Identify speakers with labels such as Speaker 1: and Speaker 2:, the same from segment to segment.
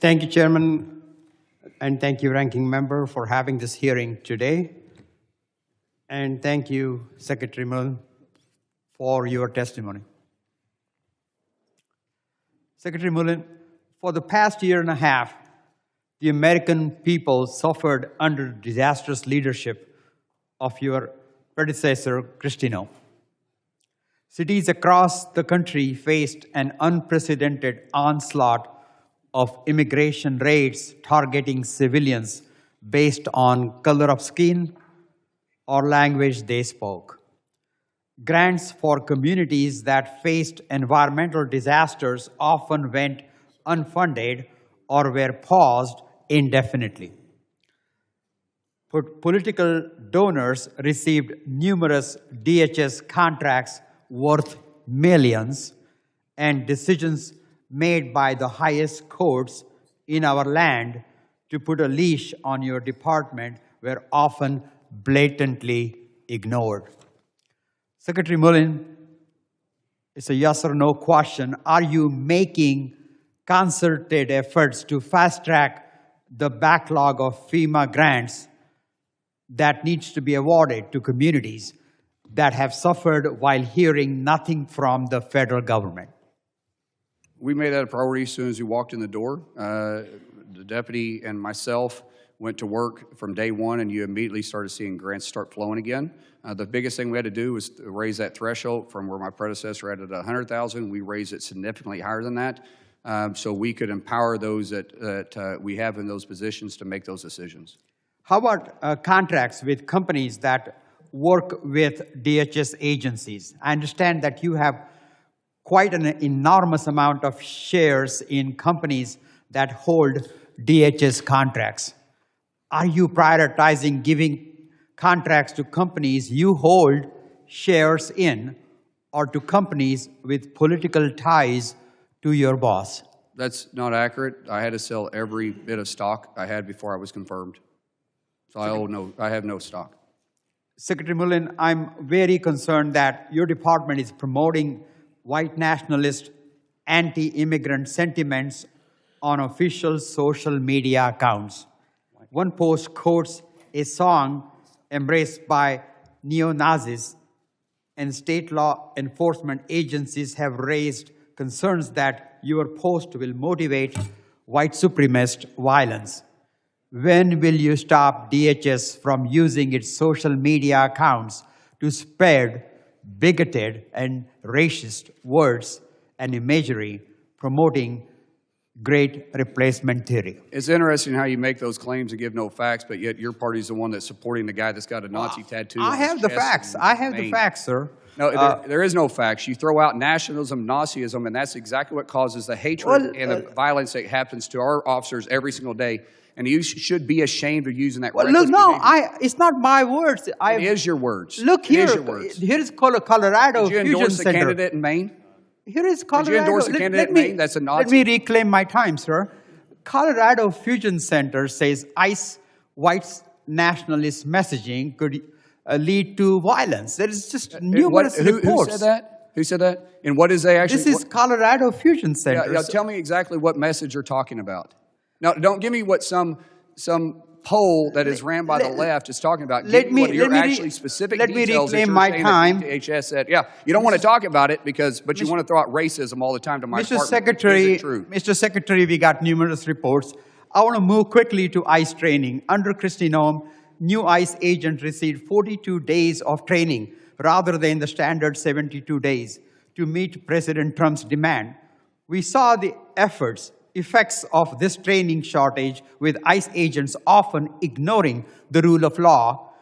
Speaker 1: Thank you, Chairman, and thank you, Ranking Member, for having this hearing today. And thank you, Secretary Mullin, for your testimony. Secretary Mullin, for the past year and a half, the American people suffered under disastrous leadership of your predecessor, Christino. Cities across the country faced an unprecedented onslaught of immigration raids targeting civilians based on color of skin or language they spoke. Grants for communities that faced environmental disasters often went unfunded or were paused indefinitely. Political donors received numerous DHS contracts worth millions, and decisions made by the highest courts in our land to put a leash on your department were often blatantly ignored. Secretary Mullin, it's a yes or no question. Are you making concerted efforts to fast-track the backlog of FEMA grants that needs to be awarded to communities that have suffered while hearing nothing from the federal government?
Speaker 2: We made that a priority as soon as we walked in the door. The deputy and myself went to work from day one, and you immediately started seeing grants start flowing again. The biggest thing we had to do was to raise that threshold from where my predecessor had it at 100,000. We raised it significantly higher than that, so we could empower those that we have in those positions to make those decisions.
Speaker 1: How about contracts with companies that work with DHS agencies? I understand that you have quite an enormous amount of shares in companies that hold DHS contracts. Are you prioritizing giving contracts to companies you hold shares in or to companies with political ties to your boss?
Speaker 2: That's not accurate. I had to sell every bit of stock I had before I was confirmed. So I have no stock.
Speaker 1: Secretary Mullin, I'm very concerned that your department is promoting white nationalist, anti-immigrant sentiments on official social media accounts. One post quotes a song embraced by neo-Nazis, and state law enforcement agencies have raised concerns that your post will motivate white supremacist violence. When will you stop DHS from using its social media accounts to spread bigoted and racist words and imagery promoting great replacement theory?
Speaker 2: It's interesting how you make those claims and give no facts, but yet your party's the one that's supporting the guy that's got a Nazi tattoo.
Speaker 1: I have the facts. I have the facts, sir.
Speaker 2: No, there is no facts. You throw out nationalism, Nazism, and that's exactly what causes the hatred and the violence that happens to our officers every single day. And you should be ashamed of using that.
Speaker 1: Look, no, it's not my words.
Speaker 2: It is your words.
Speaker 1: Look here. Here is Colorado Fusion Center.
Speaker 2: Did you endorse a candidate in Maine?
Speaker 1: Here is Colorado.
Speaker 2: Did you endorse a candidate in Maine that's a Nazi?
Speaker 1: Let me reclaim my time, sir. Colorado Fusion Center says ICE white nationalist messaging could lead to violence. There is just numerous reports.
Speaker 2: Who said that? Who said that? And what is they actually?
Speaker 1: This is Colorado Fusion Center.
Speaker 2: Yeah, tell me exactly what message you're talking about. Now, don't give me what some poll that is ran by the left is talking about. Give me what your actually specific details.
Speaker 1: Let me reclaim my time.
Speaker 2: DHS said, yeah, you don't want to talk about it but you want to throw out racism all the time to my department.
Speaker 1: Mr. Secretary, we got numerous reports. I want to move quickly to ICE training. Under Christino, new ICE agents received 42 days of training rather than the standard 72 days to meet President Trump's demand. We saw the effects of this training shortage, with ICE agents often ignoring the rule of law,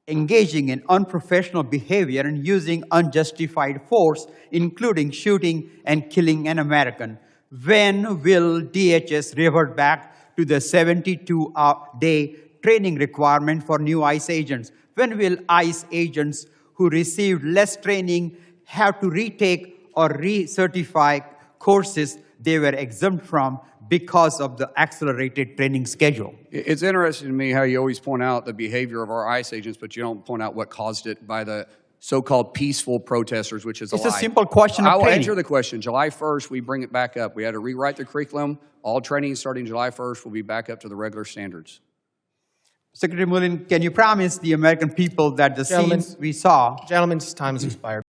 Speaker 1: engaging in unprofessional behavior, and using unjustified force, including shooting and killing an American. When will DHS revert back to the 72-day training requirement for new ICE agents? When will ICE agents who received less training have to retake or recertify courses they were exempt from because of the accelerated training schedule?
Speaker 2: It's interesting to me how you always point out the behavior of our ICE agents, but you don't point out what caused it by the so-called peaceful protesters, which is a
Speaker 1: It's
Speaker 2: lie.
Speaker 1: a simple question of
Speaker 2: I will
Speaker 1: training.
Speaker 2: answer the question. July 1st, we bring it back up. We had to rewrite the curriculum. All training starting July 1st will be back up to the regular standards.
Speaker 1: Secretary Mullin, can you promise the American people that the
Speaker 3: Gentlemen.
Speaker 1: scenes we saw
Speaker 3: Gentlemen's time has expired.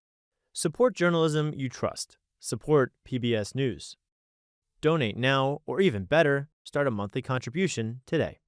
Speaker 4: Support journalism you trust. Support PBS News. Donate now, or even better, start a monthly contribution today.